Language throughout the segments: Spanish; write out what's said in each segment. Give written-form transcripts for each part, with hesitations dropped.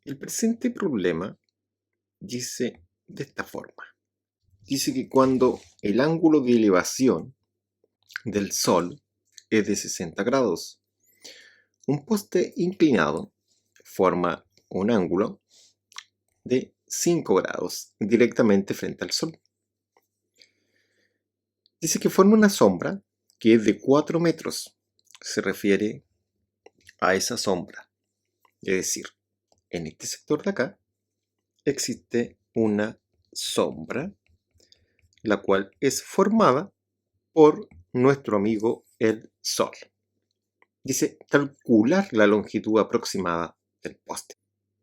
El presente problema dice de esta forma. Dice que cuando el ángulo de elevación del Sol es de 60 grados, un poste inclinado forma un ángulo de 5 grados directamente frente al Sol. Dice que forma una sombra que es de 4 metros. Se refiere a esa sombra. Es decir, en este sector de acá existe una sombra, la cual es formada por nuestro amigo el Sol. Dice calcular la longitud aproximada del poste.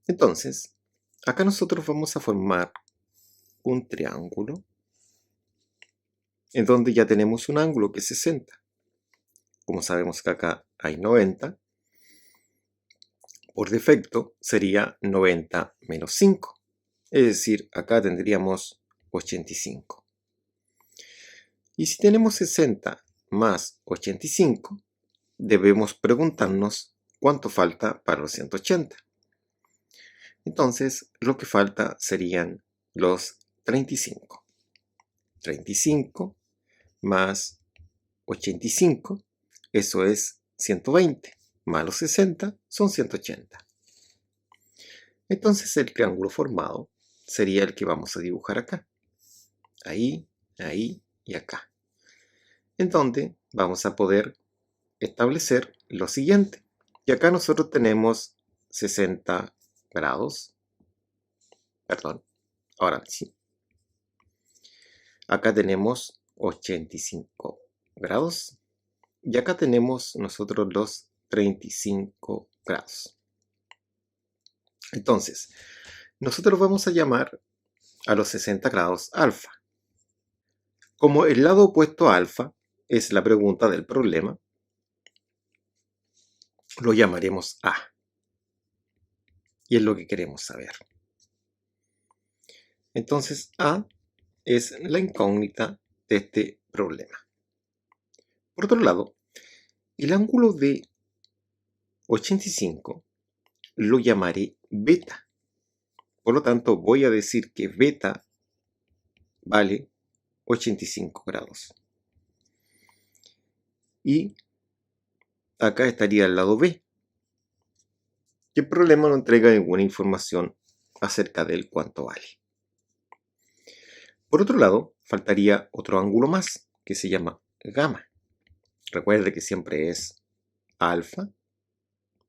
Entonces, acá nosotros vamos a formar un triángulo en donde ya tenemos un ángulo que es 60. Como sabemos que acá hay 90, por defecto sería 90 menos 5. Es decir, acá tendríamos 85. Y si tenemos 60 más 85, debemos preguntarnos cuánto falta para los 180. Entonces, lo que falta serían los 35. 35 más 85, eso es 120, más los 60 son 180. Entonces el triángulo formado sería el que vamos a dibujar acá. Ahí, ahí y acá. En donde vamos a poder establecer lo siguiente. Y acá nosotros tenemos 60 grados. Perdón, ahora sí. Acá tenemos 85 grados. Y acá tenemos nosotros los 35 grados. Entonces, nosotros vamos a llamar a los 60 grados alfa. Como el lado opuesto a alfa es la pregunta del problema, lo llamaremos A. Y es lo que queremos saber. Entonces, A es la incógnita de este problema. Por otro lado, el ángulo de 85 lo llamaré beta. Por lo tanto, voy a decir que beta vale 85 grados. Y acá estaría el lado B. Y el problema no entrega ninguna información acerca del cuánto vale. Por otro lado, faltaría otro ángulo más, que se llama gamma. Recuerde que siempre es alfa,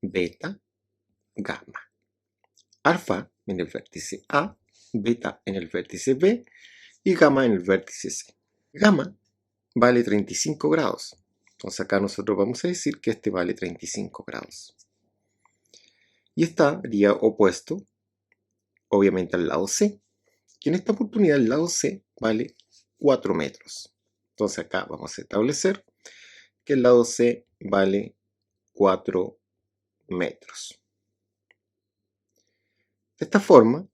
beta, gamma. Alfa en el vértice A, beta en el vértice B y gamma en el vértice C. Gamma vale 35 grados. Entonces acá nosotros vamos a decir que este vale 35 grados. Y estaría opuesto, obviamente, al lado C. Y en esta oportunidad el lado C vale 4 metros. Entonces acá vamos a establecer que el lado C vale 4 metros. De esta forma,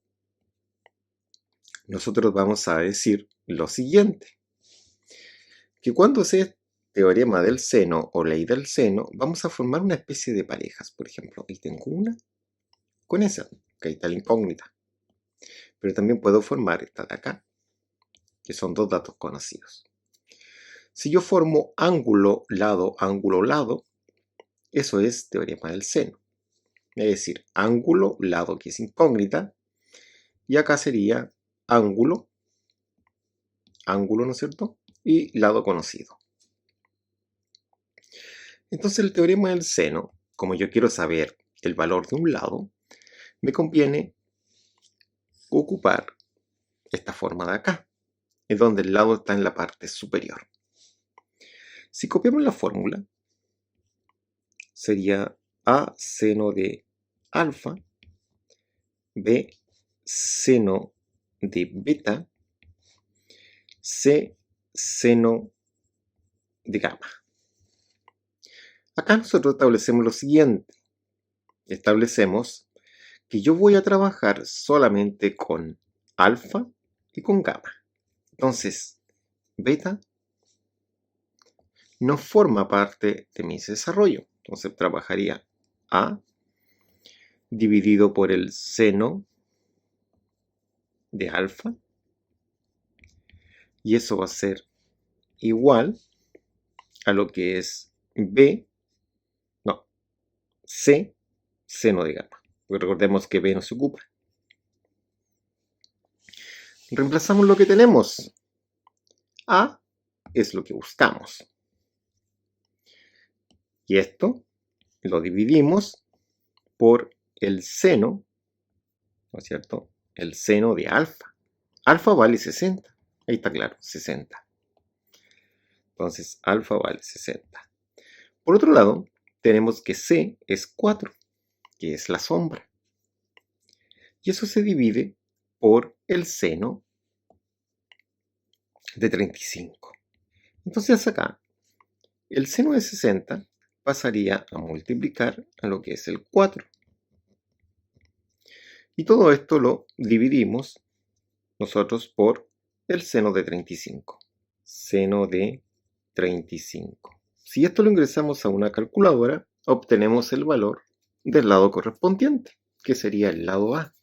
nosotros vamos a decir lo siguiente, que cuando se es teorema del seno o ley del seno, vamos a formar una especie de parejas. Por ejemplo, ahí tengo una con esa, que ahí está la incógnita. Pero también puedo formar esta de acá, que son dos datos conocidos. Si yo formo ángulo, lado, eso es teorema del seno. Es decir, ángulo, lado, que es incógnita, y acá sería ángulo, ¿no es cierto? Y lado conocido. Entonces el teorema del seno, como yo quiero saber el valor de un lado, me conviene ocupar esta forma de acá, en donde el lado está en la parte superior. Si copiamos la fórmula, sería A seno de alfa, B seno de beta, C seno de gamma. Acá nosotros establecemos lo siguiente. Establecemos que yo voy a trabajar solamente con alfa y con gamma. Entonces, beta no forma parte de mi desarrollo. Entonces trabajaría A dividido por el seno de alfa. Y eso va a ser igual a lo que es C, seno de gamma. Porque recordemos que B no se ocupa. Reemplazamos lo que tenemos. A es lo que buscamos. Y esto lo dividimos por el seno, ¿no es cierto? El seno de alfa. Alfa vale 60. Ahí está claro, 60. Entonces, alfa vale 60. Por otro lado, tenemos que C es 4, que es la sombra. Y eso se divide por el seno de 35. Entonces acá, el seno de 60 pasaría a multiplicar a lo que es el 4. Y todo esto lo dividimos nosotros por el seno de 35. Seno de 35. Si esto lo ingresamos a una calculadora, obtenemos el valor del lado correspondiente, que sería el lado A,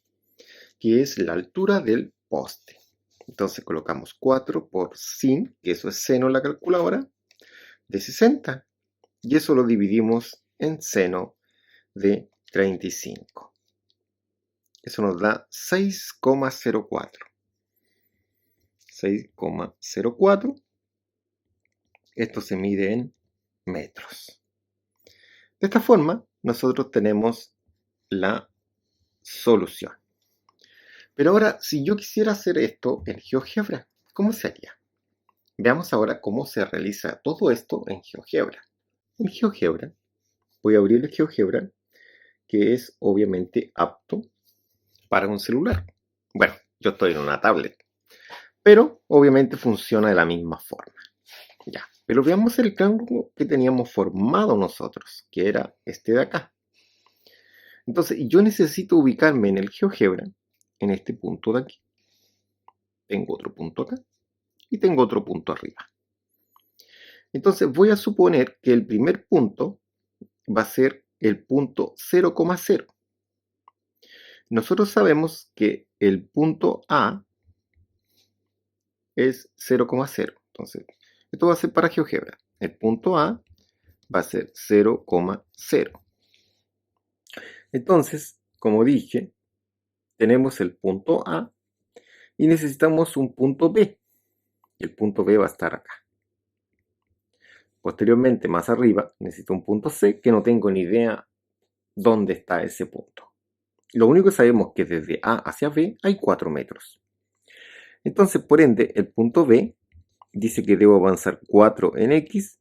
que es la altura del poste. Entonces colocamos 4 por sin, que eso es seno en la calculadora, de 60. Y eso lo dividimos en seno de 35. Eso nos da 6,04. 6,04. Esto se mide en metros. De esta forma, nosotros tenemos la solución. Pero ahora, si yo quisiera hacer esto en GeoGebra, ¿cómo se haría? Veamos ahora cómo se realiza todo esto en GeoGebra. En GeoGebra, voy a abrir el GeoGebra, que es obviamente apto para un celular. Bueno, yo estoy en una tablet, pero obviamente funciona de la misma forma. Ya, pero veamos el triángulo que teníamos formado nosotros, que era este de acá. Entonces, yo necesito ubicarme en el GeoGebra, en este punto de aquí. Tengo otro punto acá y tengo otro punto arriba. Entonces, voy a suponer que el primer punto va a ser el punto 0,0. Nosotros sabemos que el punto A es 0,0. Entonces, esto va a ser para GeoGebra. El punto A va a ser 0,0. Entonces, como dije, tenemos el punto A y necesitamos un punto B. El punto B va a estar acá. Posteriormente, más arriba, necesito un punto C que no tengo ni idea dónde está ese punto. Lo único que sabemos es que desde A hacia B hay 4 metros. Entonces, por ende, el punto B dice que debo avanzar 4 en X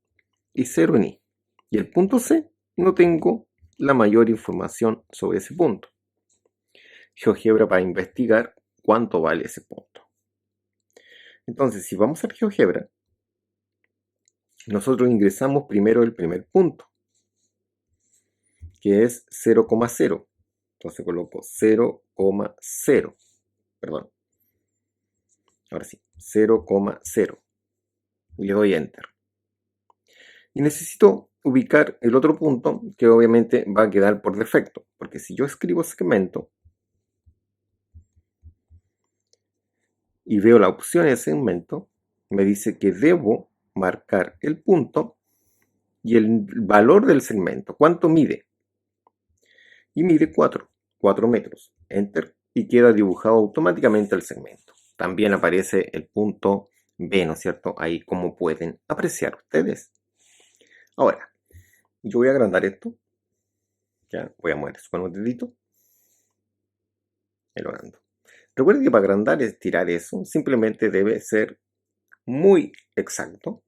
y 0 en Y. Y el punto C no tengo la mayor información sobre ese punto. GeoGebra va a investigar cuánto vale ese punto. Entonces, si vamos al GeoGebra, nosotros ingresamos primero el primer punto, que es 0,0. Entonces coloco 0,0. Perdón. Ahora sí, 0,0. Y le doy Enter. Y necesito ubicar el otro punto que obviamente va a quedar por defecto. Porque si yo escribo segmento y veo la opción de segmento, me dice que debo marcar el punto y el valor del segmento. ¿Cuánto mide? Y mide 4 metros. Enter. Y queda dibujado automáticamente el segmento. También aparece el punto B, ¿no es cierto? Ahí como pueden apreciar ustedes. Ahora, yo voy a agrandar esto. Ya, voy a mover con un dedito. Y lo agrando. Recuerden que para agrandar y estirar eso, simplemente debe ser muy exacto.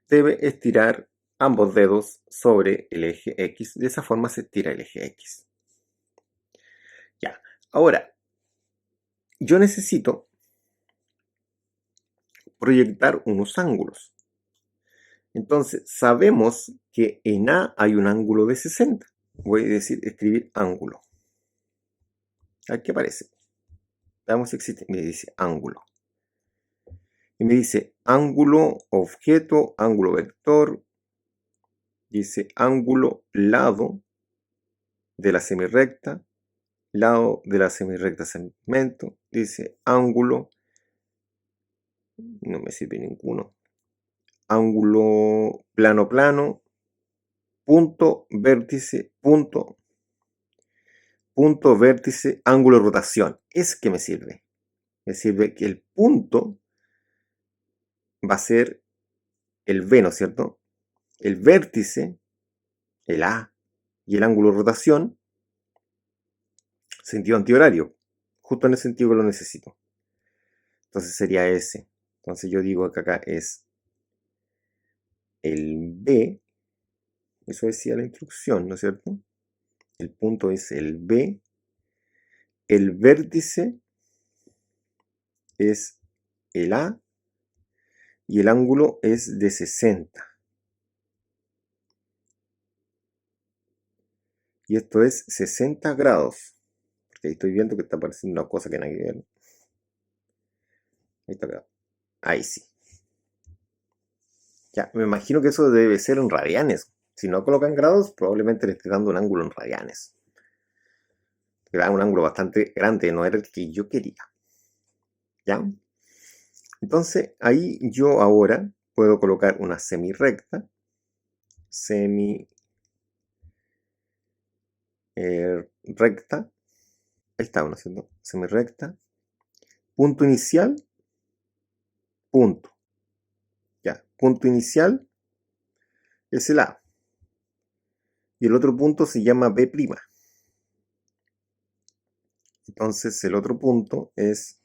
Debe estirar ambos dedos sobre el eje X. De esa forma se estira el eje X. Ya, ahora, yo necesito proyectar unos ángulos. Entonces, sabemos que en A hay un ángulo de 60. Voy a escribir ángulo. Aquí aparece. Veamos si existe. Me dice ángulo. Y me dice ángulo objeto, ángulo vector. Dice ángulo lado de la semirrecta lado de la semirrecta segmento, dice ángulo, no me sirve ninguno, ángulo plano plano, punto vértice, punto vértice, ángulo de rotación. Es que me sirve. Me sirve que el punto va a ser el V, ¿no es cierto? El vértice, el A, y el ángulo de rotación, sentido antihorario, justo en el sentido que lo necesito. Entonces sería ese. Entonces yo digo que acá es el B, eso decía la instrucción, ¿no es cierto? El punto es el B, el vértice es el A y el ángulo es de 60. Y esto es 60 grados. Porque ahí estoy viendo que está apareciendo una cosa que no hay que ver. Ahí está grado. Ahí sí. Ya, me imagino que eso debe ser en radianes. Si no colocan grados, probablemente le esté dando un ángulo en radianes. Era un ángulo bastante grande, no era el que yo quería. ¿Ya? Entonces, ahí yo ahora puedo colocar una semirrecta. Recta. Ahí está, ¿no es cierto? Semirrecta. Punto inicial. Punto. Ya. Punto inicial es el A. Y el otro punto se llama B'. Entonces, el otro punto es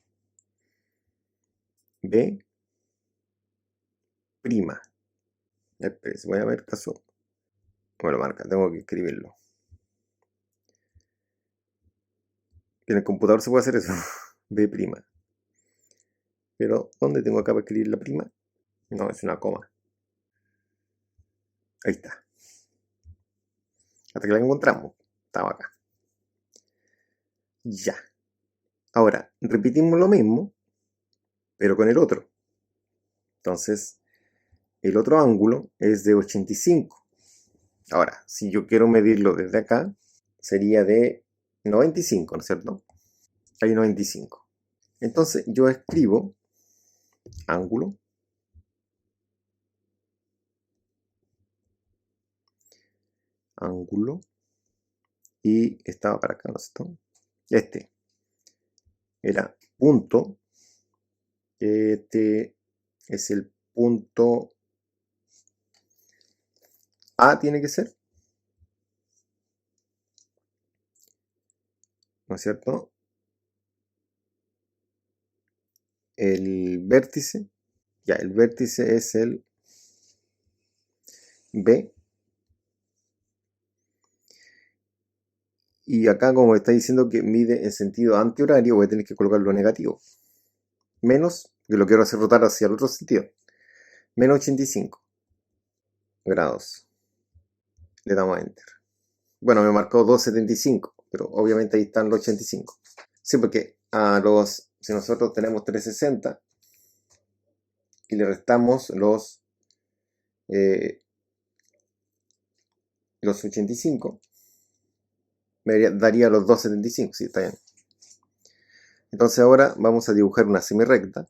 B'. Espérense, voy a ver caso. Bueno, marca, tengo que escribirlo. En el computador se puede hacer eso. B'. Pero, ¿dónde tengo acá para escribir la prima? No, es una coma. Ahí está. Hasta que la encontramos. Estaba acá. Ya. Ahora, repetimos lo mismo, pero con el otro. Entonces, el otro ángulo es de 85. Ahora, si yo quiero medirlo desde acá, sería de 95, ¿no es cierto? Hay 95. Entonces, yo escribo ángulo, y estaba para acá, ¿no es cierto? Este era punto, este es el punto A, tiene que ser, ¿no es cierto? El vértice, ya, el vértice es el B. Y acá, como está diciendo que mide en sentido antihorario, voy a tener que colocarlo negativo. Menos, que lo quiero hacer rotar hacia el otro sentido. Menos 85 grados. Le damos a Enter. Bueno, me marcó 275, pero obviamente ahí están los 85. Sí, porque si nosotros tenemos 360 y le restamos los 85, me daría los 275, sí, está bien. Entonces ahora vamos a dibujar una semirrecta.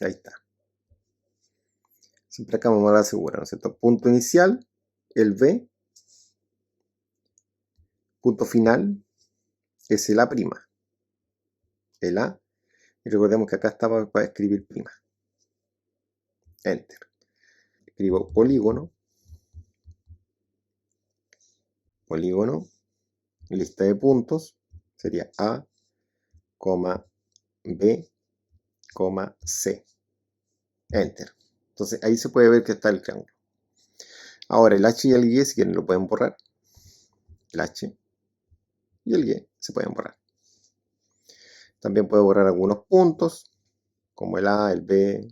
Ahí está. Siempre acá vamos a la segura, ¿no es cierto? Punto inicial, el B. Punto final es el A'. El A. Y recordemos que acá estaba para escribir prima. Enter. Escribo polígono. Lista de puntos. Sería A, B, C. Enter. Entonces ahí se puede ver que está el triángulo. Ahora el H y el Y, si quieren, lo pueden borrar. El H y el Y se pueden borrar. También puedo borrar algunos puntos, como el A, el B,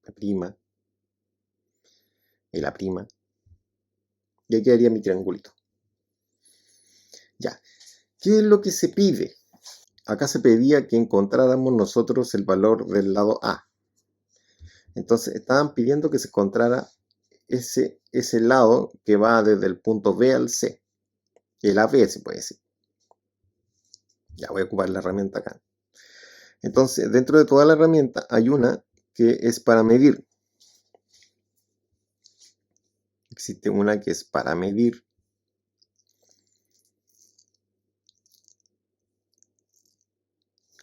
la prima, el A'. Y aquí quedaría mi triangulito. Ya. ¿Qué es lo que se pide? Acá se pedía que encontráramos nosotros el valor del lado A. Entonces estaban pidiendo que se encontrara ese lado que va desde el punto B al C. El AB se puede decir. Ya voy a ocupar la herramienta acá. Entonces, dentro de toda la herramienta hay una que es para medir. Existe una que es para medir.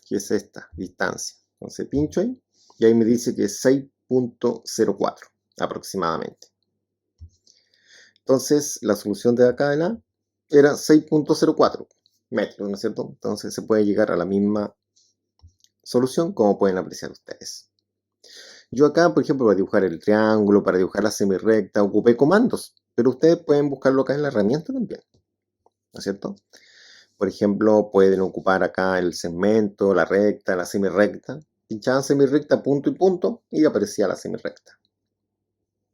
Que es esta, distancia. Entonces pincho ahí y ahí me dice que es 6.04 aproximadamente. Entonces la solución de acá de la era 6.04 metros, ¿no es cierto? Entonces se puede llegar a la misma solución como pueden apreciar ustedes. Yo acá, por ejemplo, para dibujar el triángulo, para dibujar la semirrecta, ocupé comandos, pero ustedes pueden buscarlo acá en la herramienta también, ¿no es cierto? Por ejemplo, pueden ocupar acá el segmento, la recta, la semirrecta. Pinchaban semirrecta, punto y punto, y aparecía la semirrecta.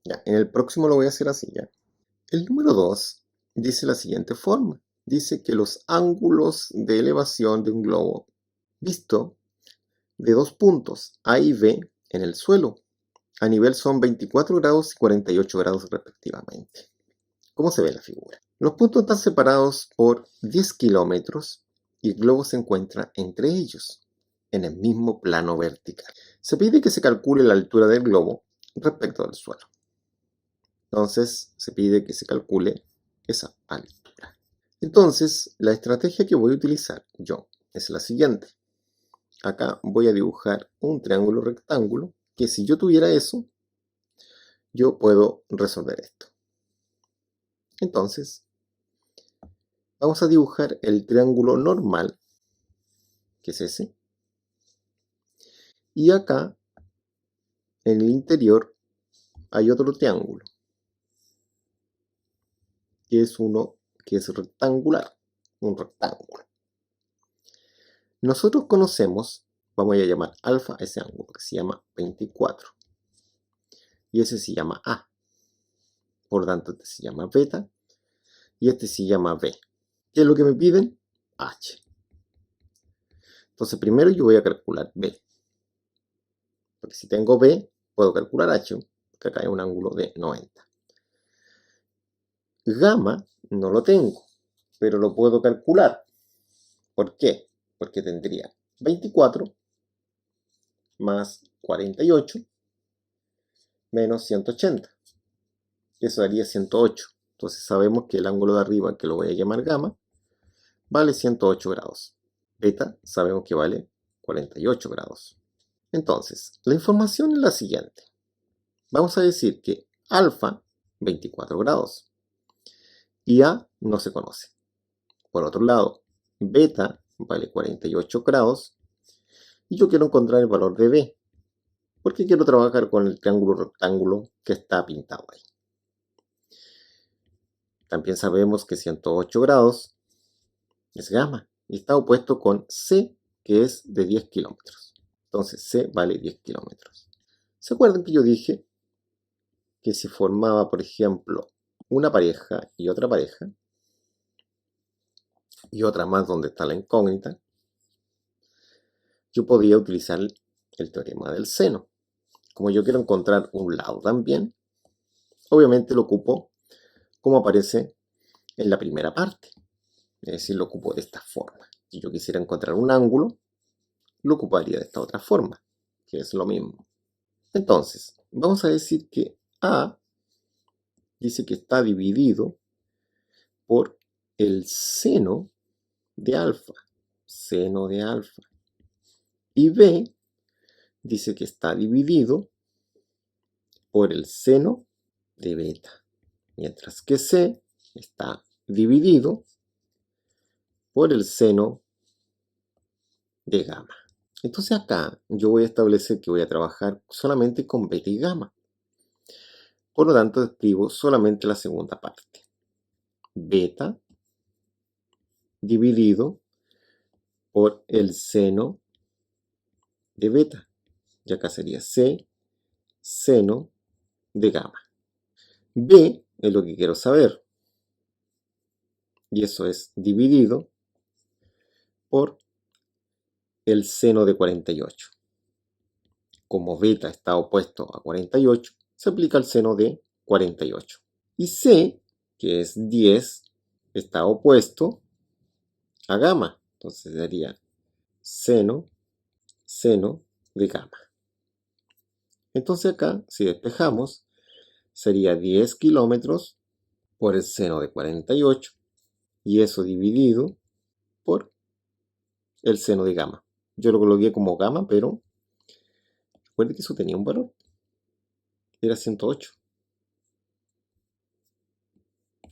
Ya, en el próximo lo voy a hacer así, ya. El número 2 dice la siguiente forma. Dice que los ángulos de elevación de un globo visto de dos puntos A y B en el suelo a nivel son 24 grados y 48 grados respectivamente. ¿Cómo se ve en la figura? Los puntos están separados por 10 kilómetros y el globo se encuentra entre ellos, en el mismo plano vertical. Se pide que se calcule la altura del globo respecto del suelo. Entonces, se pide que se calcule esa altura. Entonces, la estrategia que voy a utilizar yo es la siguiente. Acá voy a dibujar un triángulo rectángulo que si yo tuviera eso, yo puedo resolver esto. Entonces, vamos a dibujar el triángulo normal, que es ese. Y acá, en el interior, hay otro triángulo, que es uno que es rectangular, un rectángulo. Nosotros conocemos, vamos a llamar alfa a ese ángulo, que se llama 24. Y ese se llama A. Por tanto, este se llama beta y este se llama B. ¿Qué es lo que me piden? H. Entonces, primero yo voy a calcular B. Porque si tengo B, puedo calcular H, que acá hay un ángulo de 90. Gamma no lo tengo, pero lo puedo calcular. ¿Por qué? Porque tendría 24 más 48 menos 180. Eso daría 108. Entonces sabemos que el ángulo de arriba, que lo voy a llamar gamma, vale 108 grados. Beta sabemos que vale 48 grados. Entonces, la información es la siguiente. Vamos a decir que alfa, 24 grados, y A no se conoce. Por otro lado, beta vale 48 grados, y yo quiero encontrar el valor de B, porque quiero trabajar con el triángulo rectángulo que está pintado ahí. También sabemos que 108 grados es gamma, y está opuesto con C, que es de 10 kilómetros. Entonces C vale 10 kilómetros. ¿Se acuerdan que yo dije que si formaba, por ejemplo, una pareja y otra pareja, y otra más donde está la incógnita, yo podría utilizar el teorema del seno? Como yo quiero encontrar un lado también, obviamente lo ocupo como aparece en la primera parte. Es decir, lo ocupo de esta forma. Si yo quisiera encontrar un ángulo, lo ocuparía de esta otra forma, que es lo mismo. Entonces, vamos a decir que A dice que está dividido por el seno de alfa. Seno de alfa. Y B dice que está dividido por el seno de beta. Mientras que C está dividido por el seno de gamma. Entonces acá yo voy a establecer que voy a trabajar solamente con beta y gamma. Por lo tanto, escribo solamente la segunda parte. Beta dividido por el seno de beta. Y acá sería C seno de gamma. B es lo que quiero saber. Y eso es dividido por el seno de 48. como beta está opuesto a 48, se aplica el seno de 48. Y C, que es 10, está opuesto a gamma. Entonces sería seno de gamma. Entonces acá, si despejamos, sería 10 kilómetros por el seno de 48 y eso dividido por el seno de gamma. Yo lo coloqué como gamma, pero recuerde que eso tenía un valor. Era 108.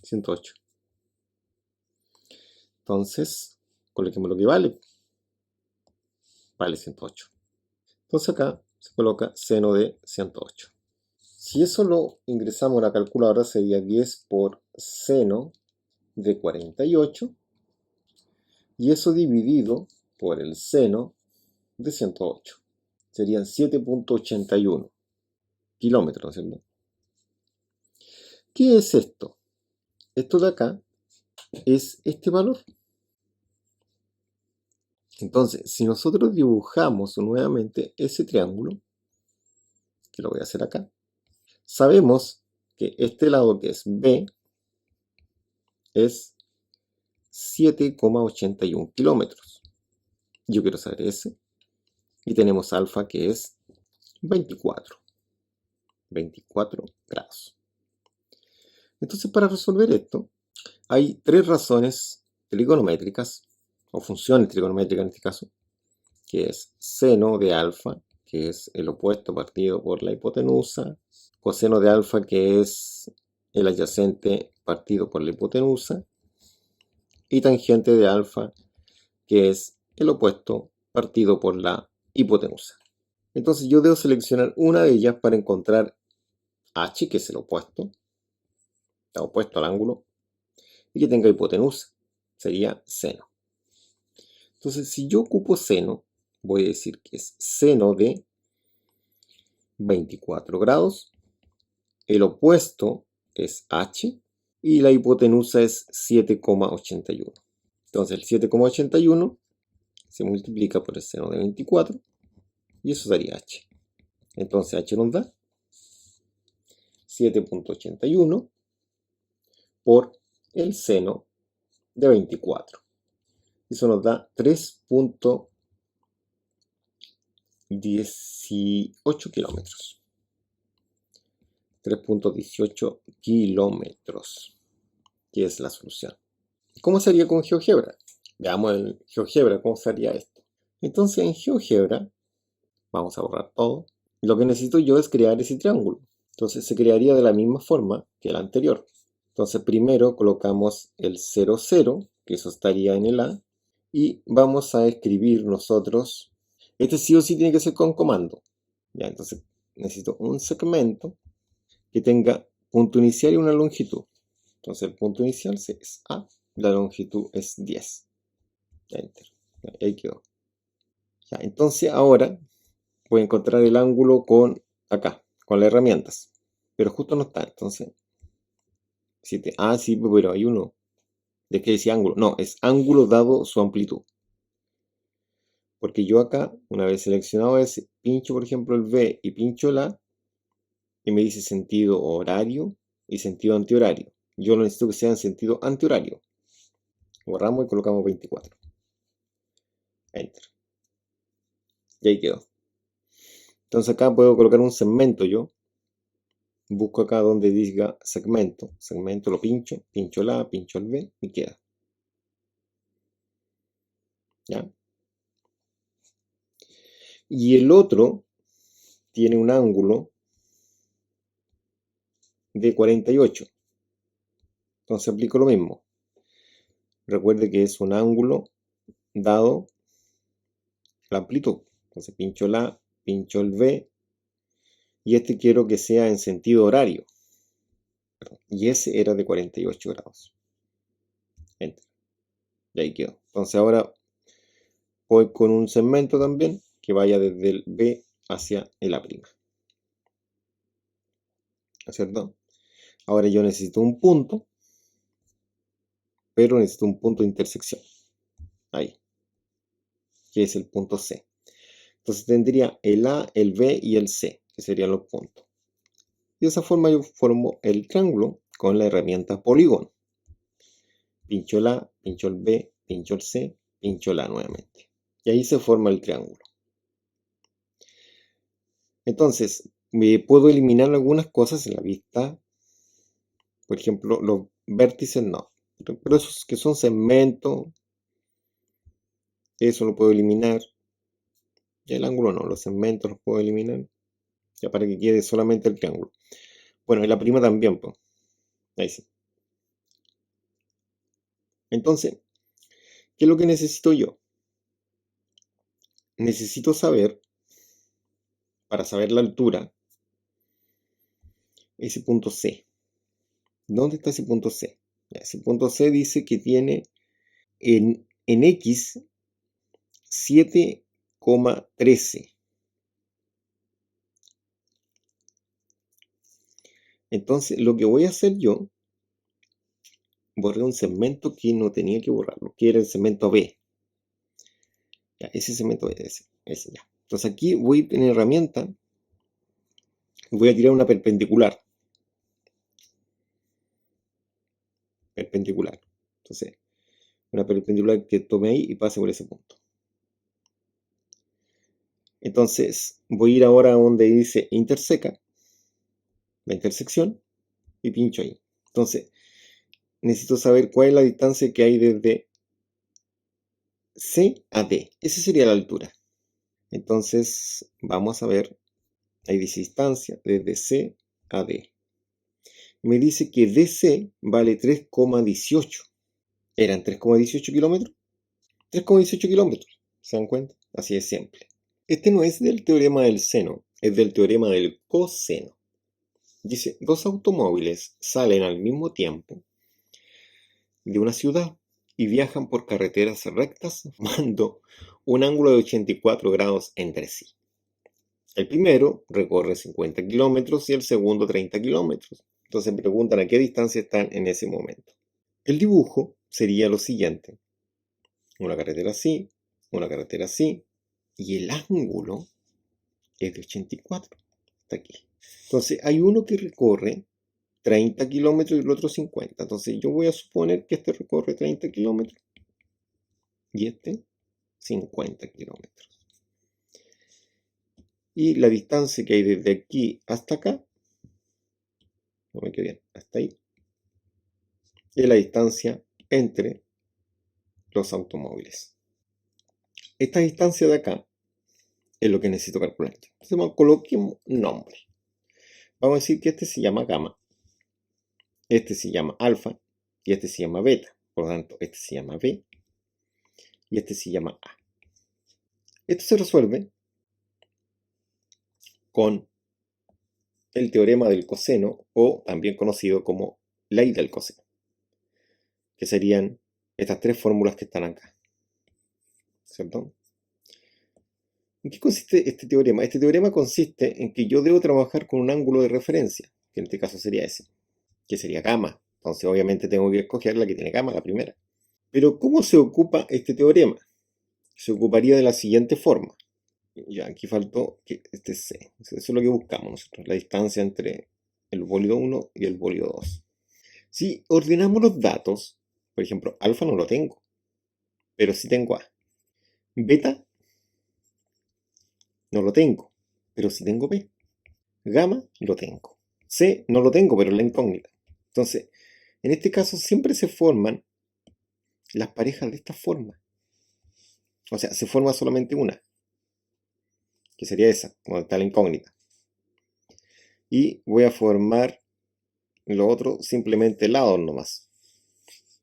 108. Entonces, coloquemos lo que vale. Vale 108. Entonces acá se coloca seno de 108. Si eso lo ingresamos a la calculadora, sería 10 por seno de 48 y eso dividido por el seno de 108. Serían 7.81 kilómetros, ¿cierto? ¿Qué es esto? Esto de acá es este valor. Entonces, si nosotros dibujamos nuevamente ese triángulo, que lo voy a hacer acá, sabemos que este lado que es B es 7,81 kilómetros. Yo quiero saber ese. Y tenemos alfa que es 24 grados. Entonces, para resolver esto, hay tres razones trigonométricas, o funciones trigonométricas en este caso, que es seno de alfa, que es el opuesto partido por la hipotenusa, coseno de alfa, que es el adyacente partido por la hipotenusa, y tangente de alfa, que es el opuesto partido por la hipotenusa. Entonces yo debo seleccionar una de ellas para encontrar h, que es el opuesto, está opuesto al ángulo, y que tenga hipotenusa, sería seno. Entonces si yo ocupo seno, voy a decir que es seno de 24 grados, el opuesto es h, y la hipotenusa es 7,81. Entonces el 7,81 se multiplica por el seno de 24, y eso daría h. Entonces h nos da 7.81 por el seno de 24. Eso nos da 3.18 kilómetros. 3.18 kilómetros, que es la solución. ¿Cómo sería con GeoGebra? Veamos en GeoGebra cómo sería esto. Entonces en GeoGebra, vamos a borrar todo. Lo que necesito yo es crear ese triángulo. Entonces se crearía de la misma forma que el anterior. Entonces primero colocamos el 0, 0, que eso estaría en el A, y vamos a escribir nosotros, este sí o sí tiene que ser con comando. Ya, entonces necesito un segmento que tenga punto inicial y una longitud. Entonces el punto inicial es A, la longitud es 10. Enter. Ahí quedó. Ya, entonces ahora voy a encontrar el ángulo con acá, con las herramientas. Pero justo no está, entonces. Sí, pero hay uno. ¿De qué decía ángulo? No, es ángulo dado su amplitud. Porque yo acá, una vez seleccionado ese, pincho por ejemplo el V y pincho el A, y me dice sentido horario y sentido antihorario. Yo lo necesito que sea en sentido antihorario. Borramos y colocamos 24. Enter. Y ahí quedó. Entonces acá puedo colocar un segmento yo. Busco acá donde diga segmento. Segmento lo pincho. Pincho el A, pincho el B y queda. ¿Ya? Y el otro tiene un ángulo de 48. Entonces aplico lo mismo. Recuerde que es un ángulo dado la amplitud. Entonces pincho el A, pincho el B, y este quiero que sea en sentido horario. Y ese era de 48 grados. Enter. Y ahí quedó. Entonces ahora voy con un segmento también que vaya desde el B hacia el A'. ¿No es cierto? Ahora yo necesito un punto, pero necesito un punto de intersección. Ahí. Que es el punto C. Entonces tendría el A, el B y el C, que serían los puntos. Y de esa forma yo formo el triángulo con la herramienta polígono. Pincho el A, pincho el B, pincho el C, pincho el A nuevamente. Y ahí se forma el triángulo. Entonces, puedo eliminar algunas cosas en la vista. Por ejemplo, los vértices no. Pero esos que son segmentos, eso lo puedo eliminar. Y el ángulo no, los segmentos los puedo eliminar. Ya para que quede solamente el triángulo. Bueno, y la prima también, pues. Ahí sí. Entonces, ¿qué es lo que necesito yo? Necesito saber, para saber la altura, ese punto C. ¿Dónde está ese punto C? Ese punto C dice que tiene en X 7,13. Entonces, lo que voy a hacer yo, borré un segmento que no tenía que borrarlo, que era el segmento B. Ya, ese segmento B, ese ya. Entonces aquí voy en herramienta, voy a tirar una perpendicular. Perpendicular. Entonces, una perpendicular que tome ahí y pase por ese punto. Entonces, voy a ir ahora a donde dice interseca, la intersección, y pincho ahí. Entonces, necesito saber cuál es la distancia que hay desde C a D. Esa sería la altura. Entonces, vamos a ver, ahí dice distancia desde C a D. Me dice que DC vale 3,18. ¿Eran 3,18 kilómetros? 3,18 kilómetros, ¿se dan cuenta? Así es simple. Este no es del teorema del seno, es del teorema del coseno. Dice, dos automóviles salen al mismo tiempo de una ciudad y viajan por carreteras rectas formando un ángulo de 84 grados entre sí. El primero recorre 50 kilómetros y el segundo 30 kilómetros. Entonces me preguntan a qué distancia están en ese momento. El dibujo sería lo siguiente. Una carretera así, y el ángulo es de 84. Está aquí. Entonces hay uno que recorre 30 kilómetros y el otro 50. Entonces yo voy a suponer que este recorre 30 kilómetros y este 50 kilómetros. Y la distancia que hay desde aquí hasta acá, no me quedé bien, hasta ahí, es la distancia entre los automóviles. Esta distancia de acá es lo que necesito calcular. Entonces coloquemos nombre. Vamos a decir que este se llama gamma, este se llama alfa y este se llama beta. Por lo tanto, este se llama B y este se llama A. Esto se resuelve con el teorema del coseno, o también conocido como ley del coseno, que serían estas tres fórmulas que están acá, ¿cierto? ¿En qué consiste este teorema? Este teorema consiste en que yo debo trabajar con un ángulo de referencia, que en este caso sería ese, que sería gamma. Entonces obviamente tengo que escoger la que tiene gamma, la primera. Pero ¿cómo se ocupa este teorema? Se ocuparía de la siguiente forma. Ya, aquí faltó que este C. Eso es lo que buscamos nosotros, la distancia entre el bólido 1 y el bólido 2. Si ordenamos los datos, por ejemplo, alfa no lo tengo, pero sí tengo A. Beta no lo tengo, pero sí tengo B. Gamma lo tengo. C no lo tengo, pero es la incógnita. Entonces, en este caso siempre se forman las parejas de esta forma. O sea, se forma solamente una, que sería esa, donde está la incógnita. Y voy a formar lo otro simplemente lados nomás.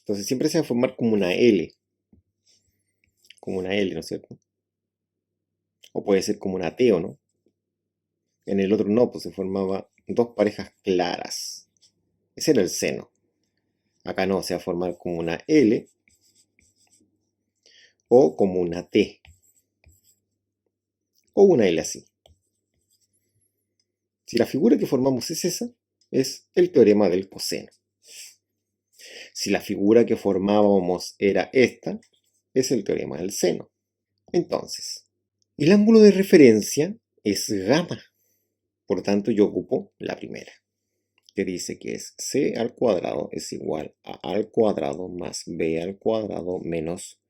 Entonces siempre se va a formar como una L. Como una L, ¿no es cierto? O puede ser como una T, ¿o no? En el otro no, pues se formaba dos parejas claras. Ese era el seno. Acá no, se va a formar como una L o como una T. O una L así. Si la figura que formamos es esa, es el teorema del coseno. Si la figura que formábamos era esta, es el teorema del seno. Entonces, El ángulo de referencia es gamma, por lo tanto yo ocupo la primera, que dice que es c al cuadrado es igual a al cuadrado más b al cuadrado menos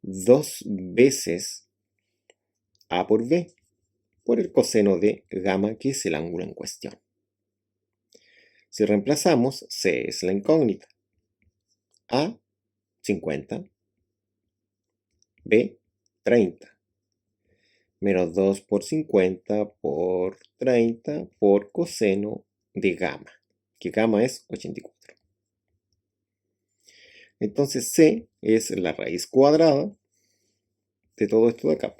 2 veces a por b, por el coseno de gamma, que es el ángulo en cuestión. Si reemplazamos, c es la incógnita, a 50, b 30, menos 2 por 50 por 30 por coseno de gamma, que gamma es 84. Entonces c es la raíz cuadrada de todo esto de acá.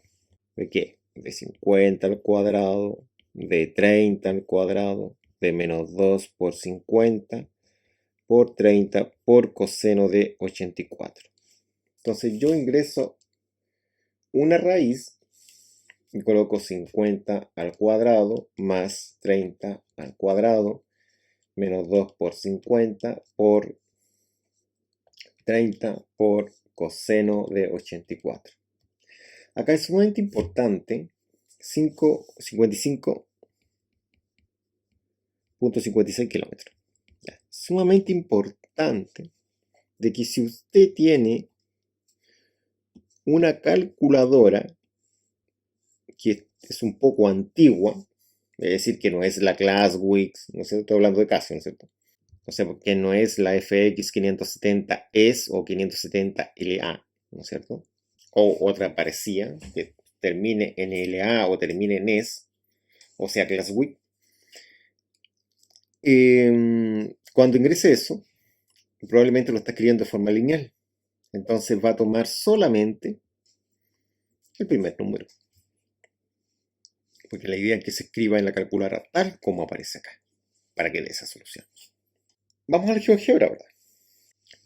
¿De qué? De 50 al cuadrado, de 30 al cuadrado, de menos 2 por 50 por 30 por coseno de 84. Entonces yo ingreso una raíz y coloco 50 al cuadrado más 30 al cuadrado menos 2 por 50 por 30 por coseno de 84. Acá es sumamente importante 55.56 kilómetros. Sumamente importante de que si usted tiene una calculadora que es un poco antigua, es decir, que no es la Classwix, no sé, estoy hablando de caso, ¿no es cierto? O sea, porque no es la FX 570S o 570LA, ¿no es cierto? O otra parecida, que termine en LA o termine en ES, o sea, Classwix. Cuando ingrese eso, probablemente lo está escribiendo de forma lineal. Entonces va a tomar solamente el primer número, porque la idea es que se escriba en la calculadora tal como aparece acá, para que dé esa solución. Vamos al GeoGebra ahora.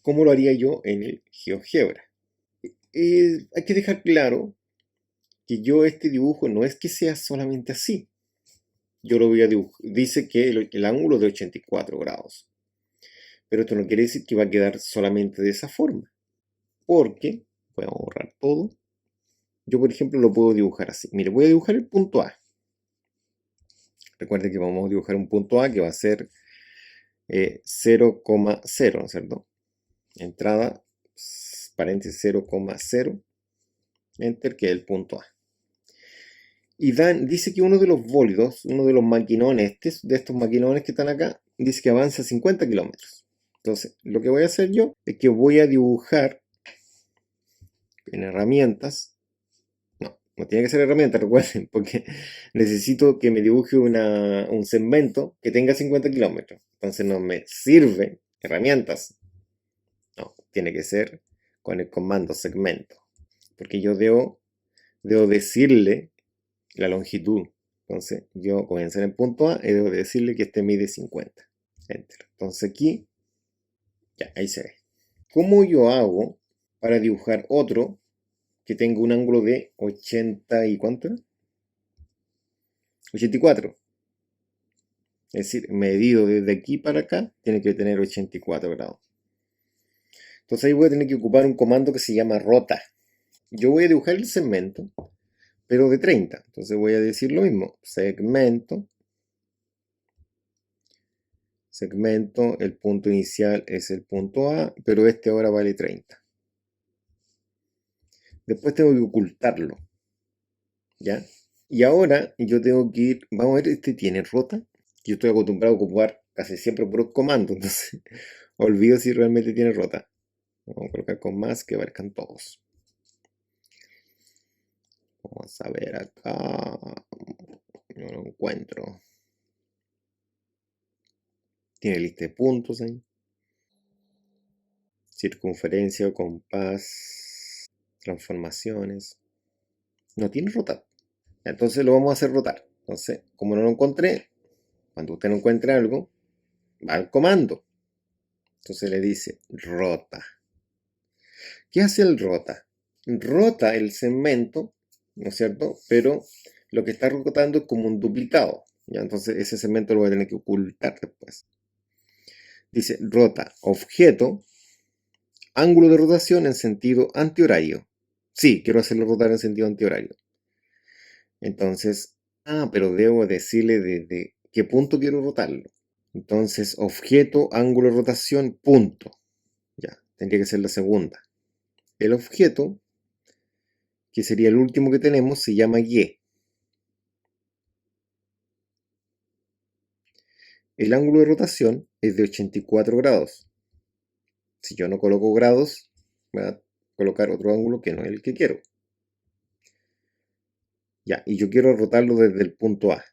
¿Cómo lo haría yo en el GeoGebra? Hay que dejar claro que yo este dibujo no es que sea solamente así. Yo lo voy a dibujar. Dice que el ángulo es de 84 grados. Pero esto no quiere decir que va a quedar solamente de esa forma. Porque, voy a borrar todo. Yo, por ejemplo, lo puedo dibujar así. Mire, voy a dibujar el punto A. Recuerden que vamos a dibujar un punto A que va a ser 0,0, ¿no es cierto? Entrada, paréntesis 0,0, enter, que es el punto A. Y dice que uno de los bólidos, uno de los maquinones, de estos maquinones que están acá, dice que avanza 50 kilómetros. Entonces, lo que voy a hacer yo es que voy a dibujar en herramientas. No tiene que ser herramienta, recuerden, porque necesito que me dibuje un segmento que tenga 50 kilómetros. Entonces no me sirve herramientas. No, tiene que ser con el comando segmento. Porque yo debo decirle la longitud. Entonces yo comienzo en el punto A y debo decirle que este mide 50. Enter. Entonces aquí, ya, ahí se ve. ¿Cómo yo hago para dibujar otro que tenga un ángulo de 80 y cuánto? 84. Es decir, medido desde aquí para acá, tiene que tener 84 grados. Entonces ahí voy a tener que ocupar un comando que se llama rota. Yo voy a dibujar el segmento, pero de 30. Entonces voy a decir lo mismo. Segmento, el punto inicial es el punto A, pero este ahora vale 30. Después tengo que ocultarlo. ¿Ya? Y ahora yo tengo que ir, vamos a ver, este tiene rota. Yo estoy acostumbrado a ocupar casi siempre puros comandos, entonces olvido si realmente tiene rota. Vamos a colocar con más que abarcan todos. Vamos a ver acá. No lo encuentro. Tiene lista de puntos ahí. Circunferencia, compás, transformaciones. No tiene rotar. Entonces lo vamos a hacer rotar. Entonces, como no lo encontré, cuando usted no encuentre algo, va al comando. Entonces le dice rota. ¿Qué hace el rota? Rota el segmento, ¿no es cierto? Pero lo que está rotando es como un duplicado. ¿Ya? Entonces ese segmento lo voy a tener que ocultar después. Dice rota objeto, ángulo de rotación en sentido antihorario. Sí, quiero hacerlo rotar en sentido antihorario. Entonces, pero debo decirle desde qué punto quiero rotarlo. Entonces, objeto, ángulo de rotación, punto. Ya, tendría que ser la segunda. El objeto, que sería el último que tenemos, se llama Y. El ángulo de rotación es de 84 grados. Si yo no coloco grados, voy a colocar otro ángulo que no es el que quiero. Ya, y yo quiero rotarlo desde el punto A.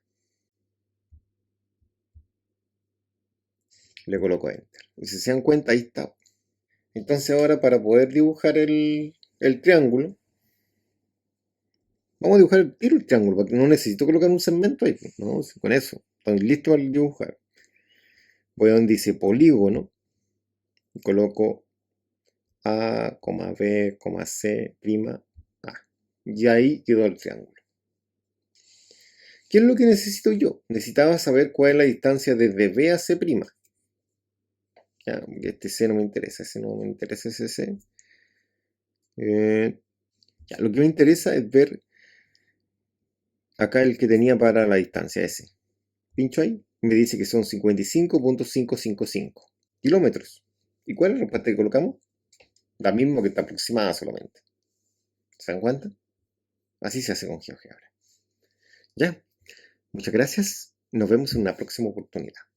Le coloco Enter. Y si se dan cuenta, ahí está. Entonces ahora para poder dibujar el triángulo, vamos a dibujar el tiro el triángulo, porque no necesito colocar un segmento ahí. No, con eso, estoy listo para dibujar. Voy a donde dice polígono, y coloco A, B, C, prima, A. Y ahí quedó el triángulo. ¿Qué es lo que necesito yo? Necesitaba saber cuál es la distancia desde B a C'. Ya, este C no me interesa, ese no me interesa, ese C. Ya, lo que me interesa es ver acá el que tenía para la distancia, ese. Pincho ahí, me dice que son 55.555 kilómetros. ¿Y cuál es la respuesta que colocamos? La misma que está aproximada solamente. ¿Se dan cuenta? Así se hace con GeoGebra. Ya, muchas gracias. Nos vemos en una próxima oportunidad.